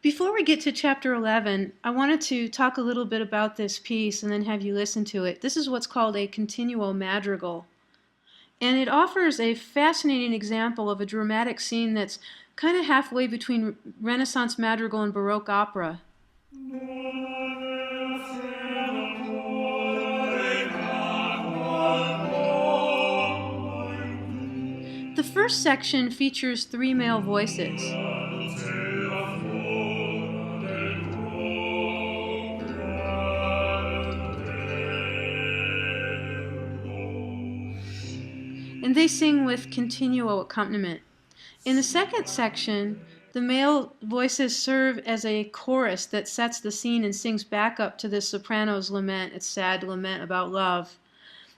Before we get to chapter 11, I wanted to talk a little bit about this piece and then have you listen to it. This is what's called a continuo madrigal. And it offers a fascinating example of a dramatic scene that's kind of halfway between Renaissance madrigal and Baroque opera. The first section features three male voices. And they sing with continuo accompaniment. In the second section, the male voices serve as a chorus that sets the scene and sings back up to this soprano's lament, its sad lament about love.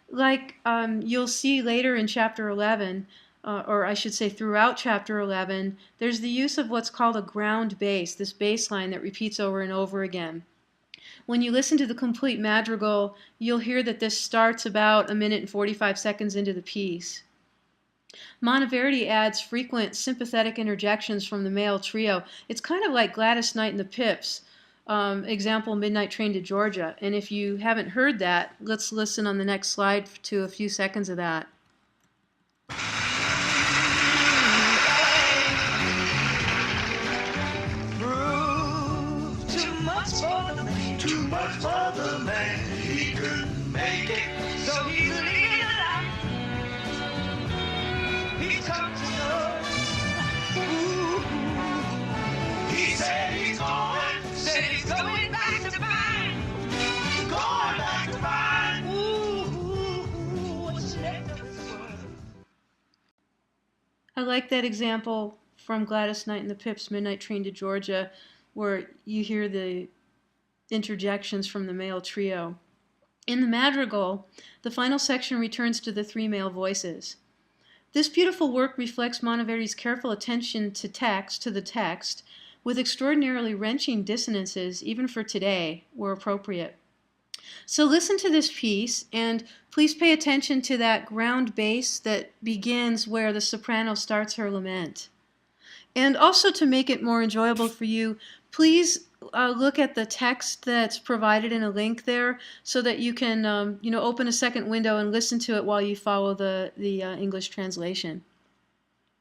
Like you'll see later in chapter 11, or I should say throughout chapter 11, there's the use of what's called a ground bass, this bass line that repeats over and over again. When you listen to the complete madrigal, you'll hear that this starts about 1 minute and 45 seconds into the piece. Monteverdi adds frequent sympathetic interjections from the male trio. It's kind of like Gladys Knight and the Pips, example, Midnight Train to Georgia. And if you haven't heard that, let's listen on the next slide to a few seconds of that. Too much for the man, he couldn't make it, so he's leaving out. He comes to know. He said he's going back to mine, going back to mine. What's left of this world? I like that example from Gladys Knight and the Pips' Midnight Train to Georgia, where you hear the interjections from the male trio. In the madrigal, the final section returns to the three male voices. This beautiful work reflects Monteverdi's careful attention to the text, with extraordinarily wrenching dissonances, even for today, where appropriate. So listen to this piece, and please pay attention to that ground bass that begins where the soprano starts her lament. And also, to make it more enjoyable for you, please look at the text that's provided in a link there so that you can open a second window and listen to it while you follow the English translation.